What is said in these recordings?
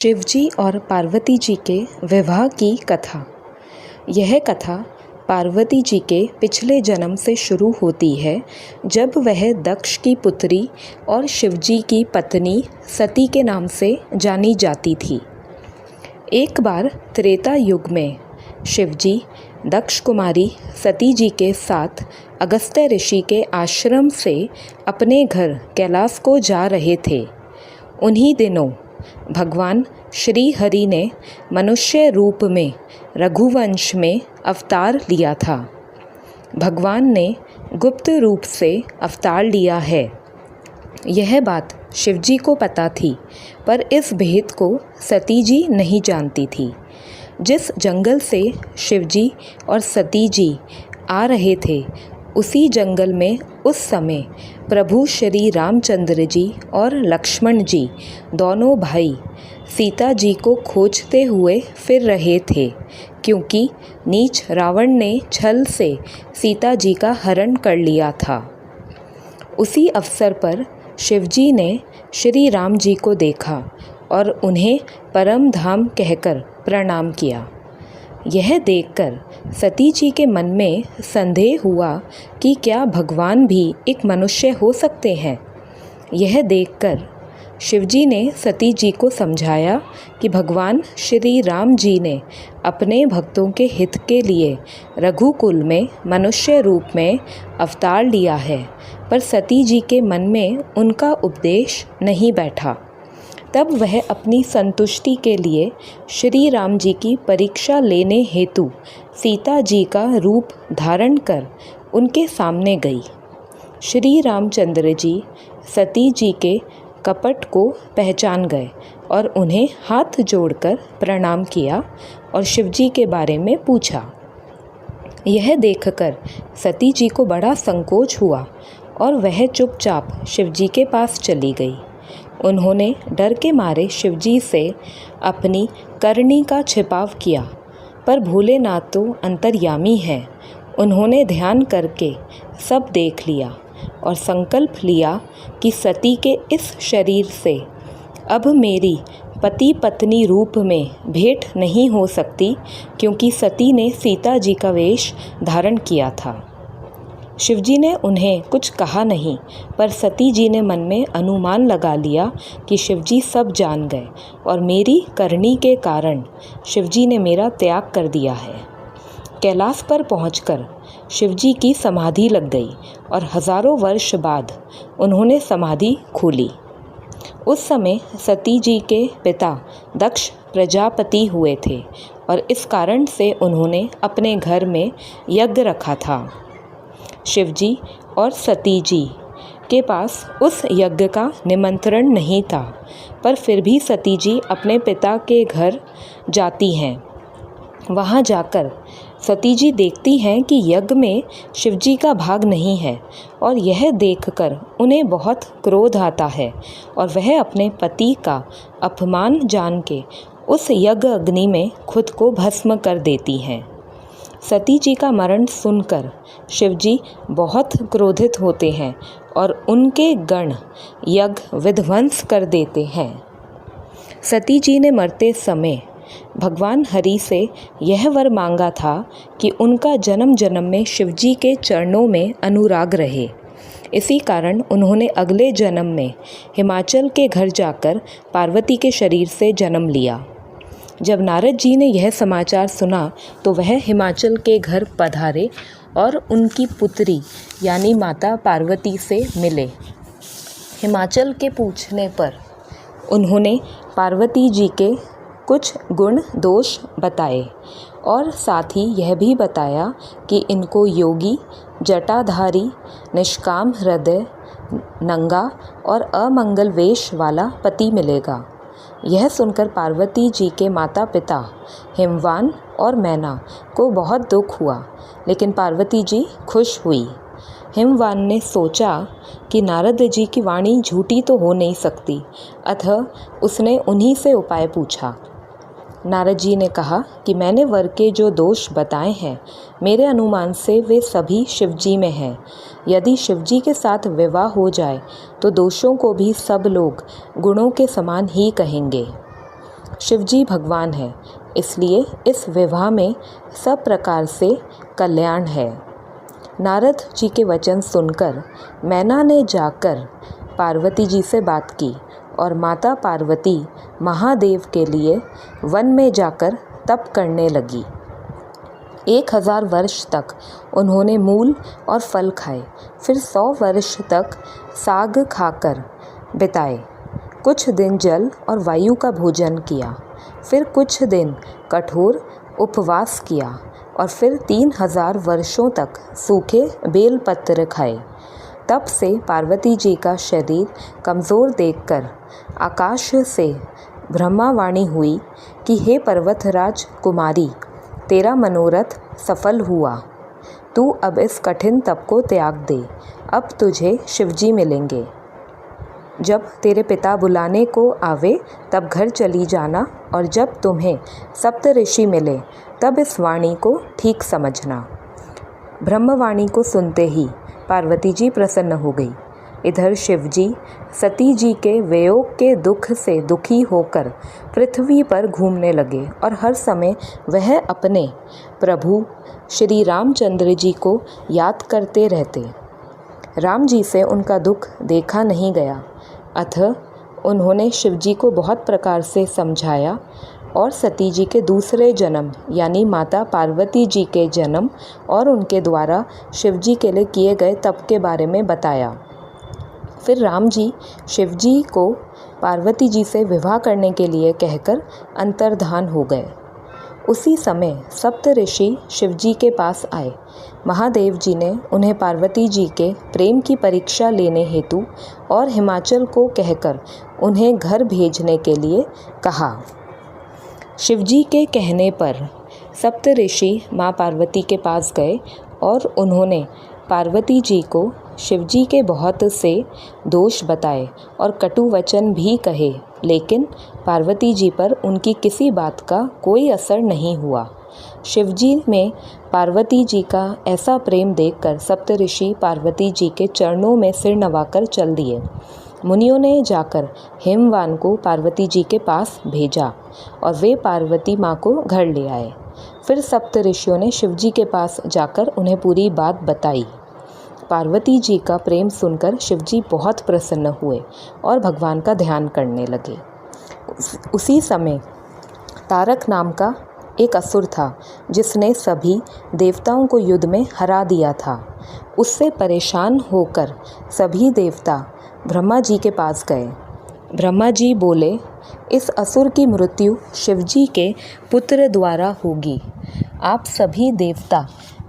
शिवजी और पार्वती जी के विवाह की कथा। यह कथा पार्वती जी के पिछले जन्म से शुरू होती है, जब वह दक्ष की पुत्री और शिवजी की पत्नी सती के नाम से जानी जाती थी। एक बार त्रेता युग में शिवजी दक्ष कुमारी सती जी के साथ अगस्त्य ऋषि के आश्रम से अपने घर कैलाश को जा रहे थे। उन्हीं दिनों भगवान श्री हरि ने मनुष्य रूप में रघुवंश में अवतार लिया था। भगवान ने गुप्त रूप से अवतार लिया है, यह बात शिवजी को पता थी, पर इस भेद को सती जी नहीं जानती थी। जिस जंगल से शिवजी और सती जी आ रहे थे, उसी जंगल में उस समय प्रभु श्री रामचंद्र जी और लक्ष्मण जी दोनों भाई सीता जी को खोजते हुए फिर रहे थे, क्योंकि नीच रावण ने छल से सीता जी का हरण कर लिया था। उसी अवसर पर शिवजी ने श्री राम जी को देखा और उन्हें परम धाम कहकर प्रणाम किया। यह देखकर सती जी के मन में संदेह हुआ कि क्या भगवान भी एक मनुष्य हो सकते हैं। यह देखकर शिवजी ने सती जी को समझाया कि भगवान श्री राम जी ने अपने भक्तों के हित के लिए रघुकुल में मनुष्य रूप में अवतार लिया है, पर सती जी के मन में उनका उपदेश नहीं बैठा। तब वह अपनी संतुष्टि के लिए श्री राम जी की परीक्षा लेने हेतु सीता जी का रूप धारण कर उनके सामने गई। श्री रामचंद्र जी सती जी के कपट को पहचान गए और उन्हें हाथ जोड़कर प्रणाम किया और शिवजी के बारे में पूछा। यह देखकर सती जी को बड़ा संकोच हुआ और वह चुपचाप शिवजी के पास चली गई। उन्होंने डर के मारे शिवजी से अपनी करनी का छिपाव किया, पर भोलेनाथ तो अंतर्यामी है। उन्होंने ध्यान करके सब देख लिया और संकल्प लिया कि सती के इस शरीर से अब मेरी पति पत्नी रूप में भेंट नहीं हो सकती, क्योंकि सती ने सीता जी का वेश धारण किया था। शिवजी ने उन्हें कुछ कहा नहीं, पर सती जी ने मन में अनुमान लगा लिया कि शिवजी सब जान गए और मेरी करनी के कारण शिवजी ने मेरा त्याग कर दिया है। कैलाश पर पहुंचकर शिवजी की समाधि लग गई और हजारों वर्ष बाद उन्होंने समाधि खोली। उस समय सती जी के पिता दक्ष प्रजापति हुए थे और इस कारण से उन्होंने अपने घर में यज्ञ रखा था। शिवजी और सती जी के पास उस यज्ञ का निमंत्रण नहीं था, पर फिर भी सती जी अपने पिता के घर जाती हैं। वहाँ जाकर सती जी देखती हैं कि यज्ञ में शिवजी का भाग नहीं है, और यह देखकर उन्हें बहुत क्रोध आता है और वह अपने पति का अपमान जान के उस यज्ञ अग्नि में खुद को भस्म कर देती हैं। सती जी का मरण सुनकर शिवजी बहुत क्रोधित होते हैं और उनके गण यज्ञ विध्वंस कर देते हैं। सती जी ने मरते समय भगवान हरि से यह वर मांगा था कि उनका जन्म जन्म में शिवजी के चरणों में अनुराग रहे। इसी कारण उन्होंने अगले जन्म में हिमाचल के घर जाकर पार्वती के शरीर से जन्म लिया। जब नारद जी ने यह समाचार सुना तो वह हिमाचल के घर पधारे और उनकी पुत्री यानी माता पार्वती से मिले। हिमाचल के पूछने पर उन्होंने पार्वती जी के कुछ गुण दोष बताए और साथ ही यह भी बताया कि इनको योगी, जटाधारी, निष्काम हृदय, नंगा और अमंगल वेश वाला पति मिलेगा। यह सुनकर पार्वती जी के माता पिता हिमवान और मैना को बहुत दुख हुआ, लेकिन पार्वती जी खुश हुई। हिमवान ने सोचा कि नारद जी की वाणी झूठी तो हो नहीं सकती, अतः उसने उन्हीं से उपाय पूछा। नारद जी ने कहा कि मैंने वर के जो दोष बताए हैं, मेरे अनुमान से वे सभी शिवजी में हैं। यदि शिवजी के साथ विवाह हो जाए तो दोषों को भी सब लोग गुणों के समान ही कहेंगे। शिवजी भगवान है, इसलिए इस विवाह में सब प्रकार से कल्याण है। नारद जी के वचन सुनकर मैना ने जाकर पार्वती जी से बात की और माता पार्वती महादेव के लिए वन में जाकर तप करने लगी। 1000 वर्ष तक उन्होंने मूल और फल खाए, फिर 100 वर्ष तक साग खाकर बिताए। कुछ दिन जल और वायु का भोजन किया, फिर कुछ दिन कठोर उपवास किया और फिर 3000 वर्षों तक सूखे बेलपत्र खाए। तब से पार्वती जी का शरीर कमज़ोर देखकर आकाश से ब्रह्मावाणी हुई कि हे पर्वतराज कुमारी, तेरा मनोरथ सफल हुआ। तू अब इस कठिन तप को त्याग दे, अब तुझे शिवजी मिलेंगे। जब तेरे पिता बुलाने को आवे तब घर चली जाना, और जब तुम्हें सप्त ऋषि मिले तब इस वाणी को ठीक समझना। ब्रह्मवाणी को सुनते ही पार्वती जी प्रसन्न हो गई। इधर शिवजी सती जी के वियोग के दुख से दुखी होकर पृथ्वी पर घूमने लगे और हर समय वह अपने प्रभु श्री रामचंद्र जी को याद करते रहते। राम जी से उनका दुख देखा नहीं गया, अतः उन्होंने शिवजी को बहुत प्रकार से समझाया और सती जी के दूसरे जन्म यानी माता पार्वती जी के जन्म और उनके द्वारा शिवजी के लिए किए गए तप के बारे में बताया। फिर राम जी शिवजी को पार्वती जी से विवाह करने के लिए कहकर अंतर्धान हो गए। उसी समय सप्त ऋषि शिवजी के पास आए। महादेव जी ने उन्हें पार्वती जी के प्रेम की परीक्षा लेने हेतु और हिमाचल को कहकर उन्हें घर भेजने के लिए कहा। शिवजी के कहने पर सप्त ऋषि माँ पार्वती के पास गए और उन्होंने पार्वती जी को शिवजी के बहुत से दोष बताए और कटु वचन भी कहे, लेकिन पार्वती जी पर उनकी किसी बात का कोई असर नहीं हुआ। शिवजी में पार्वती जी का ऐसा प्रेम देखकर सप्तऋषि पार्वती जी के चरणों में सिर नवाकर चल दिए। मुनियों ने जाकर हिमवान को पार्वती जी के पास भेजा और वे पार्वती माँ को घर ले आए। फिर सप्तऋषियों ने शिवजी के पास जाकर उन्हें पूरी बात बताई। पार्वती जी का प्रेम सुनकर शिवजी बहुत प्रसन्न हुए और भगवान का ध्यान करने लगे। उसी समय तारक नाम का एक असुर था जिसने सभी देवताओं को युद्ध में हरा दिया था। उससे परेशान होकर सभी देवता ब्रह्मा जी के पास गए। ब्रह्मा जी बोले, इस असुर की मृत्यु शिवजी के पुत्र द्वारा होगी। आप सभी देवता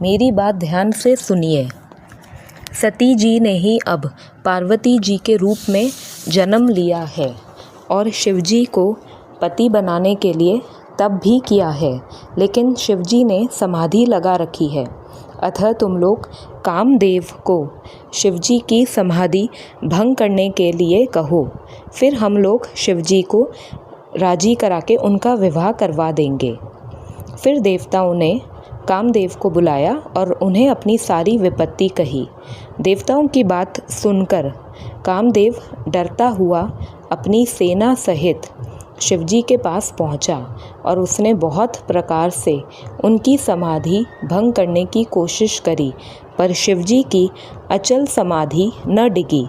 मेरी बात ध्यान से सुनिए। सती जी ने ही अब पार्वती जी के रूप में जन्म लिया है और शिवजी को पति बनाने के लिए तप भी किया है, लेकिन शिवजी ने समाधि लगा रखी है। अतः तुम लोग कामदेव को शिवजी की समाधि भंग करने के लिए कहो, फिर हम लोग शिवजी को राजी करा के उनका विवाह करवा देंगे। फिर देवताओं ने कामदेव को बुलाया और उन्हें अपनी सारी विपत्ति कही। देवताओं की बात सुनकर कामदेव डरता हुआ अपनी सेना सहित शिवजी के पास पहुंचा और उसने बहुत प्रकार से उनकी समाधि भंग करने की कोशिश करी, पर शिवजी की अचल समाधि न डिगी।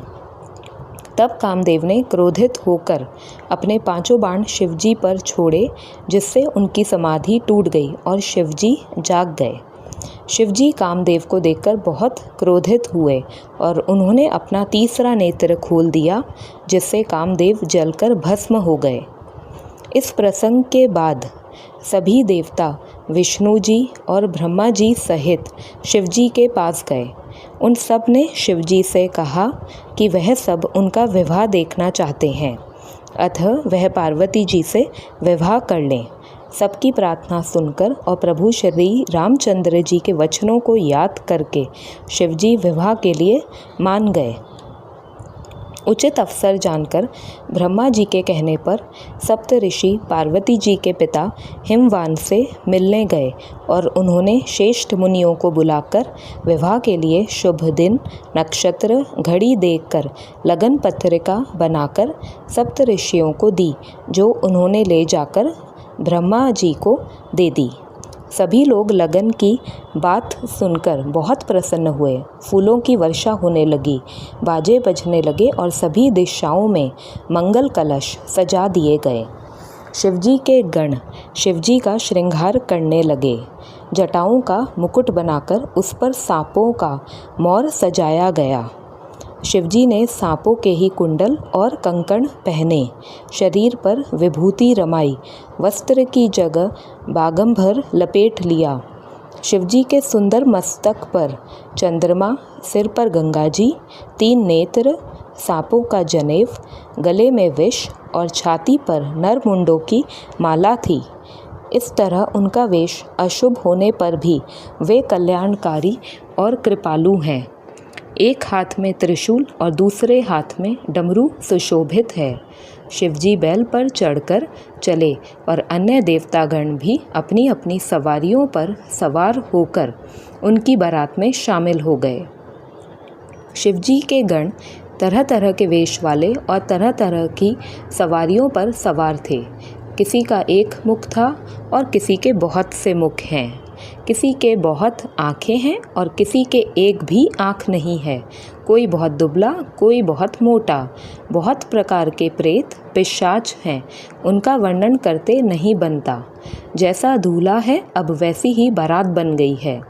तब कामदेव ने क्रोधित होकर अपने 5 बाण शिवजी पर छोड़े, जिससे उनकी समाधि टूट गई और शिवजी जाग गए। शिवजी कामदेव को देखकर बहुत क्रोधित हुए और उन्होंने अपना तीसरा नेत्र खोल दिया, जिससे कामदेव जलकर भस्म हो गए। इस प्रसंग के बाद सभी देवता विष्णु जी और ब्रह्मा जी सहित शिवजी के पास गए। उन सब ने शिवजी से कहा कि वह सब उनका विवाह देखना चाहते हैं, अतः वह पार्वती जी से विवाह कर लें। सबकी प्रार्थना सुनकर और प्रभु श्री रामचंद्र जी के वचनों को याद करके शिवजी विवाह के लिए मान गए। उचित अवसर जानकर ब्रह्मा जी के कहने पर सप्त ऋषि पार्वती जी के पिता हिमवान से मिलने गए और उन्होंने श्रेष्ठ मुनियों को बुलाकर विवाह के लिए शुभ दिन, नक्षत्र, घड़ी देखकर लगन पत्रिका बनाकर सप्त ऋषियों को दी, जो उन्होंने ले जाकर ब्रह्मा जी को दे दी। सभी लोग लगन की बात सुनकर बहुत प्रसन्न हुए। फूलों की वर्षा होने लगी, बाजे बजने लगे और सभी दिशाओं में मंगल कलश सजा दिए गए। शिवजी के गण शिवजी का श्रृंगार करने लगे। जटाओं का मुकुट बनाकर उस पर सांपों का मोर सजाया गया। शिवजी ने सांपों के ही कुंडल और कंकण पहने, शरीर पर विभूति रमाई, वस्त्र की जगह बागंबर लपेट लिया। शिवजी के सुंदर मस्तक पर चंद्रमा, सिर पर गंगा जी, 3 नेत्र, सांपों का जनेव, गले में विष और छाती पर नरमुंडों की माला थी। इस तरह उनका वेश अशुभ होने पर भी वे कल्याणकारी और कृपालु हैं। एक हाथ में त्रिशूल और दूसरे हाथ में डमरू सुशोभित है। शिवजी बैल पर चढ़कर चले और अन्य देवतागण भी अपनी अपनी सवारियों पर सवार होकर उनकी बारात में शामिल हो गए। शिवजी के गण तरह तरह के वेश वाले और तरह तरह की सवारियों पर सवार थे। किसी का एक मुख था और किसी के बहुत से मुख हैं। किसी के बहुत आँखें हैं और किसी के एक भी आँख नहीं है। कोई बहुत दुबला, कोई बहुत मोटा। बहुत प्रकार के प्रेत पिशाच हैं, उनका वर्णन करते नहीं बनता। जैसा दूल्हा है अब वैसी ही बारात बन गई है।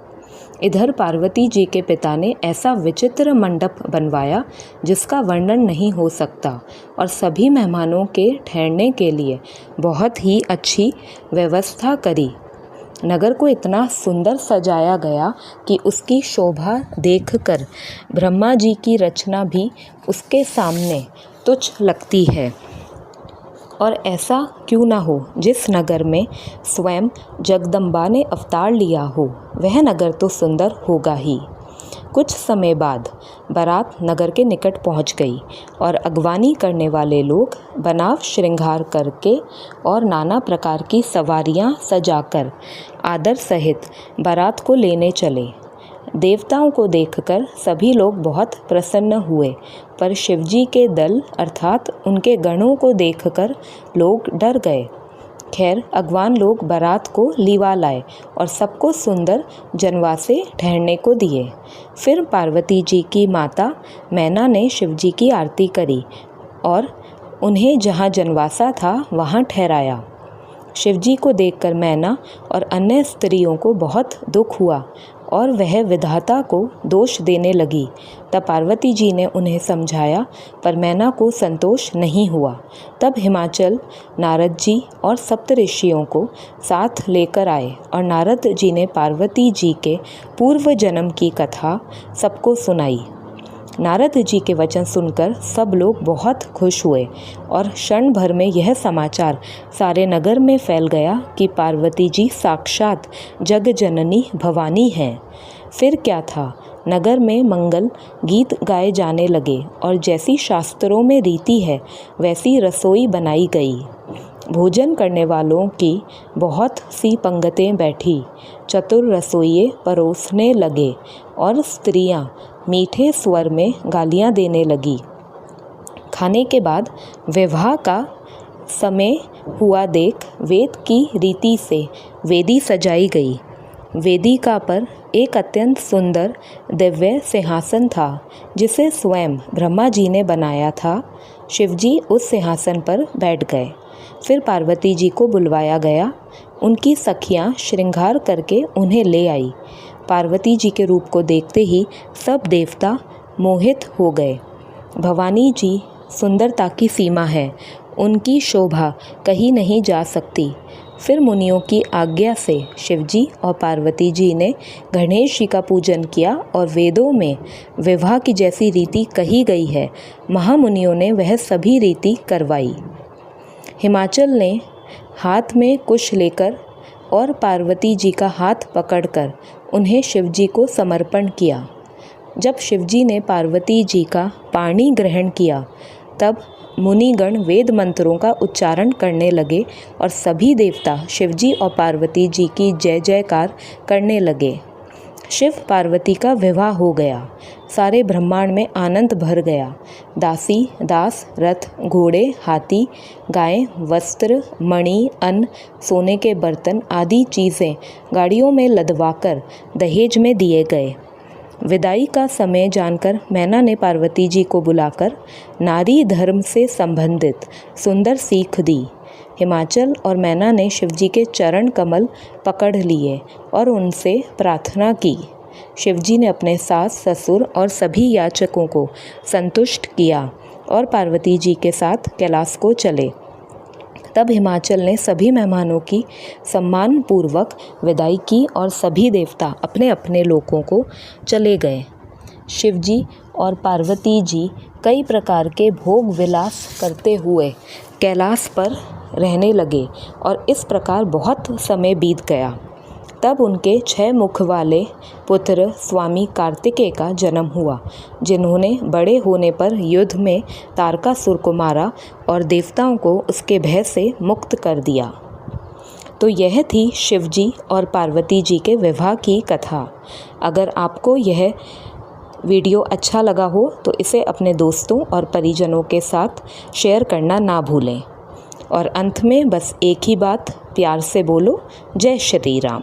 इधर पार्वती जी के पिता ने ऐसा विचित्र मंडप बनवाया जिसका वर्णन नहीं हो सकता और सभी मेहमानों के ठहरने के लिए बहुत ही अच्छी व्यवस्था करी। नगर को इतना सुंदर सजाया गया कि उसकी शोभा देखकर ब्रह्मा जी की रचना भी उसके सामने तुच्छ लगती है। और ऐसा क्यों ना हो, जिस नगर में स्वयं जगदम्बा ने अवतार लिया हो, वह नगर तो सुंदर होगा ही। कुछ समय बाद बारात नगर के निकट पहुंच गई और अगवानी करने वाले लोग बनाव श्रृंगार करके और नाना प्रकार की सवारियां सजाकर आदर सहित बारात को लेने चले। देवताओं को देखकर सभी लोग बहुत प्रसन्न हुए, पर शिवजी के दल अर्थात उनके गणों को देखकर लोग डर गए। खैर, अगवान लोग बारात को लीवा लाए और सबको सुंदर जनवासे ठहरने को दिए। फिर पार्वती जी की माता मैना ने शिवजी की आरती करी और उन्हें जहाँ जनवासा था वहाँ ठहराया। शिवजी को देखकर मैना और अन्य स्त्रियों को बहुत दुख हुआ और वह विधाता को दोष देने लगी। तब पार्वती जी ने उन्हें समझाया, पर मैना को संतोष नहीं हुआ। तब हिमाचल नारद जी और सप्तऋषियों को साथ लेकर आए और नारद जी ने पार्वती जी के पूर्व जन्म की कथा सबको सुनाई। नारद जी के वचन सुनकर सब लोग बहुत खुश हुए और क्षण भर में यह समाचार सारे नगर में फैल गया कि पार्वती जी साक्षात जग जननी भवानी हैं। फिर क्या था, नगर में मंगल गीत गाए जाने लगे और जैसी शास्त्रों में रीति है वैसी रसोई बनाई गई। भोजन करने वालों की बहुत सी पंगतें बैठी। चतुर रसोइये परोसने लगे और स्त्रियां मीठे स्वर में गालियां देने लगी। खाने के बाद विवाह का समय हुआ देख वेद की रीति से वेदी सजाई गई। वेदिका पर एक अत्यंत सुंदर दिव्य सिंहासन था जिसे स्वयं ब्रह्मा जी ने बनाया था। शिवजी उस सिंहासन पर बैठ गए। फिर पार्वती जी को बुलवाया गया। उनकी सखियां श्रृंगार करके उन्हें ले आई। पार्वती जी के रूप को देखते ही सब देवता मोहित हो गए। भवानी जी सुंदरता की सीमा है, उनकी शोभा कहीं नहीं जा सकती। फिर मुनियों की आज्ञा से शिवजी और पार्वती जी ने गणेश जी का पूजन किया और वेदों में विवाह की जैसी रीति कही गई है, महामुनियों ने वह सभी रीति करवाई। हिमाचल ने हाथ में कुश लेकर और पार्वती जी का हाथ पकड़कर उन्हें शिवजी को समर्पण किया। जब शिवजी ने पार्वती जी का पाणी ग्रहण किया तब मुनिगण वेद मंत्रों का उच्चारण करने लगे और सभी देवता शिवजी और पार्वती जी की जय जयकार करने लगे। शिव पार्वती का विवाह हो गया। सारे ब्रह्मांड में आनंद भर गया। दासी दास रथ घोड़े हाथी गायें वस्त्र मणि अन्न सोने के बर्तन आदि चीज़ें गाड़ियों में लदवाकर दहेज में दिए गए। विदाई का समय जानकर मैना ने पार्वती जी को बुलाकर नारी धर्म से संबंधित सुंदर सीख दी। हिमाचल और मैना ने शिवजी के चरण कमल पकड़ लिए और उनसे प्रार्थना की। शिवजी ने अपने सास ससुर और सभी याचकों को संतुष्ट किया और पार्वती जी के साथ कैलाश को चले। तब हिमाचल ने सभी मेहमानों की सम्मानपूर्वक विदाई की और सभी देवता अपने अपने लोकों को चले गए। शिवजी और पार्वती जी कई प्रकार के भोग विलास करते हुए कैलाश पर रहने लगे और इस प्रकार बहुत समय बीत गया। तब उनके 6 मुख वाले पुत्र स्वामी कार्तिकेय का जन्म हुआ, जिन्होंने बड़े होने पर युद्ध में तारकासुर को मारा और देवताओं को उसके भय से मुक्त कर दिया। तो यह थी शिवजी और पार्वती जी के विवाह की कथा। अगर आपको यह वीडियो अच्छा लगा हो तो इसे अपने दोस्तों और परिजनों के साथ शेयर करना ना भूलें। और अंत में बस एक ही बात, प्यार से बोलो, जय श्री राम।